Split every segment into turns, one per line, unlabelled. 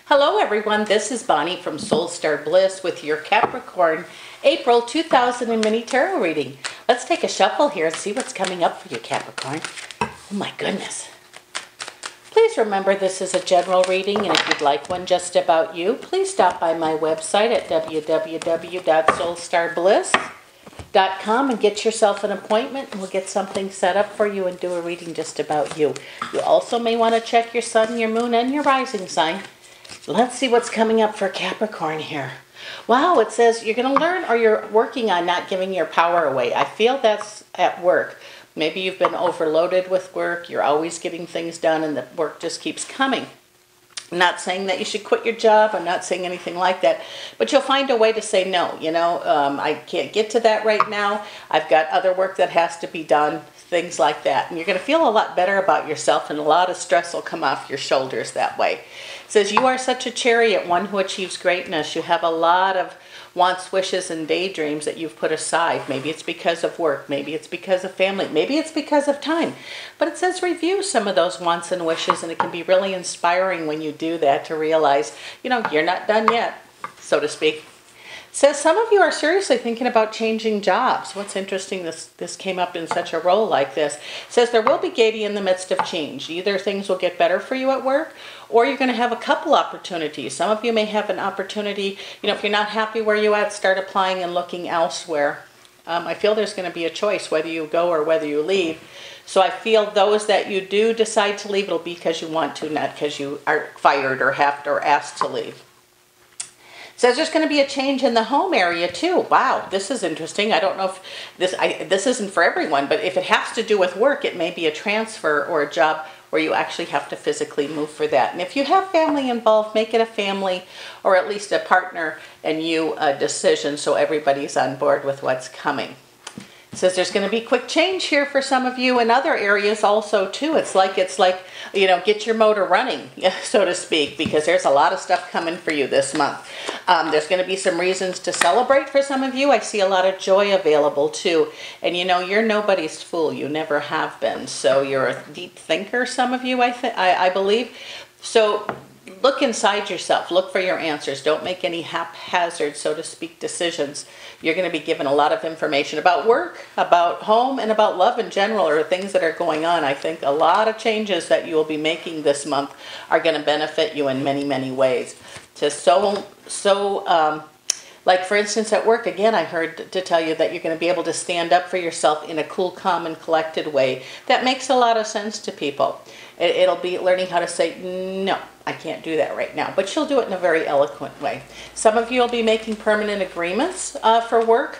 Hello everyone, this is Bonnie from Soulstarbliss with your Capricorn April 2000 mini tarot reading. Let's take a shuffle here and see what's coming up for you, Capricorn. Oh my goodness. Please remember this is a general reading, and if you'd like one just about you, please stop by my website at www.soulstarbliss.com and get yourself an appointment, and we'll get something set up for you and do a reading just about you. You also may want to check your sun, your moon, and your rising sign. Let's see what's coming up for Capricorn here. Wow, it says you're going to learn, or you're working on not giving your power away. I feel that's at work. Maybe you've been overloaded with work. You're always getting things done and the work just keeps coming. I'm not saying that you should quit your job. I'm not saying anything like that. But you'll find a way to say no. You know, I can't get to that right now. I've got other work that has to be done. Things like that. And you're going to feel a lot better about yourself, and a lot of stress will come off your shoulders that way. It says you are such a chariot, one who achieves greatness. You have a lot of wants, wishes, and daydreams that you've put aside. Maybe it's because of work. Maybe it's because of family. Maybe it's because of time. But it says review some of those wants and wishes, and it can be really inspiring when you do that to realize, you know, you're not done yet, so to speak. It says some of you are seriously thinking about changing jobs. What's interesting, this came up in such a role like this. It says there will be gaiety in the midst of change. Either things will get better for you at work, or you're going to have a couple opportunities. Some of you may have an opportunity, you know, if you're not happy where you're at, start applying and looking elsewhere. I feel there's going to be a choice whether you go or whether you leave. So I feel those that you do decide to leave, it'll be because you want to, not because you are fired or have to or asked to leave. It says there's going to be a change in the home area too. Wow, this is interesting. I don't know if this isn't for everyone, but if it has to do with work, it may be a transfer or a job where you actually have to physically move for that. And if you have family involved, make it a family or at least a partner and you decision so everybody's on board with what's coming. It says there's going to be quick change here for some of you in other areas also too. It's like, you know, get your motor running, so to speak, because there's a lot of stuff coming for you this month. There's going to be some reasons to celebrate for some of you. I see a lot of joy available too. And you know, you're nobody's fool. You never have been. So you're a deep thinker, some of you, I believe. So look inside yourself. Look for your answers. Don't make any haphazard, so to speak, decisions. You're going to be given a lot of information about work, about home, and about love in general, or things that are going on. I think a lot of changes that you will be making this month are going to benefit you in many, many ways. Like for instance at work, again, I heard to tell you that you're going to be able to stand up for yourself in a cool, calm, and collected way. That makes a lot of sense to people. It'll be learning how to say, no, I can't do that right now. But you'll do it in a very eloquent way. Some of you will be making permanent agreements for work.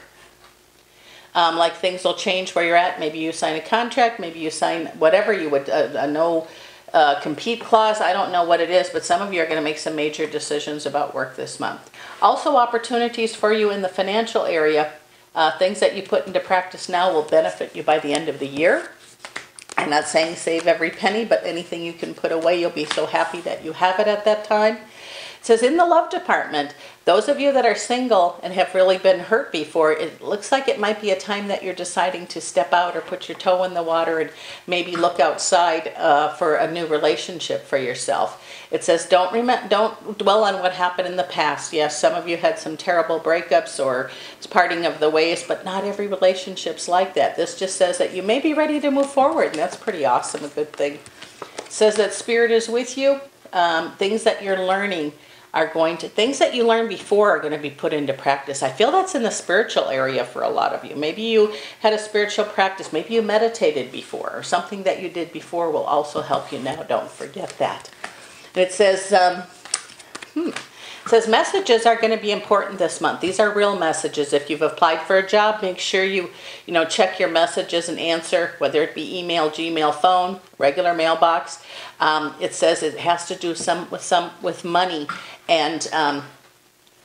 Like things will change where you're at. Maybe you sign a contract. Maybe you sign whatever you would, a no compete clause. I don't know what it is, but some of you are going to make some major decisions about work this month. Also, opportunities for you in the financial area. Things that you put into practice now will benefit you by the end of the year. I'm not saying save every penny, but anything you can put away, you'll be so happy that you have it at that time. It says in the love department, those of you that are single and have really been hurt before, it looks like it might be a time that you're deciding to step out or put your toe in the water and maybe look outside for a new relationship for yourself. It says don't dwell on what happened in the past. Yes, some of you had some terrible breakups or parting of the ways, but not every relationship's like that. This just says that you may be ready to move forward, and that's pretty awesome, a good thing. It says that Spirit is with you. Things that you're learning things that you learned before are going to be put into practice. I feel that's in the spiritual area for a lot of you. Maybe you had a spiritual practice. Maybe you meditated before, or something that you did before will also help you now. Don't forget that. And it says, messages are going to be important this month. These are real messages. If you've applied for a job, make sure you check your messages and answer, whether it be email, Gmail, phone, regular mailbox. It says it has to do with money, and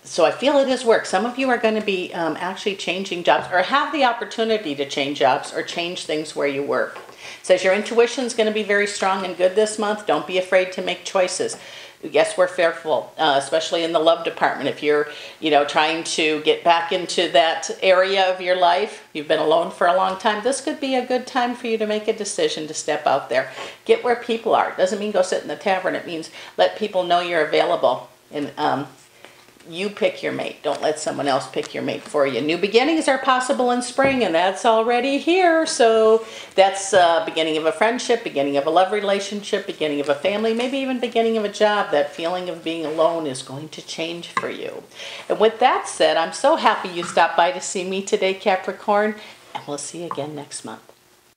so I feel it is work. Some of you are going to be actually changing jobs, or have the opportunity to change jobs or change things where you work. It says your intuition is going to be very strong and good this month. Don't be afraid to make choices. Yes, we're fearful, especially in the love department. If you're, trying to get back into that area of your life, you've been alone for a long time, this could be a good time for you to make a decision to step out there. Get where people are. It doesn't mean go sit in the tavern. It means let people know you're available. And you pick your mate. Don't let someone else pick your mate for you. New beginnings are possible in spring, and that's already here. So that's beginning of a friendship, beginning of a love relationship, beginning of a family, maybe even beginning of a job. That feeling of being alone is going to change for you. And with that said, I'm so happy you stopped by to see me today, Capricorn, and we'll see you again next month.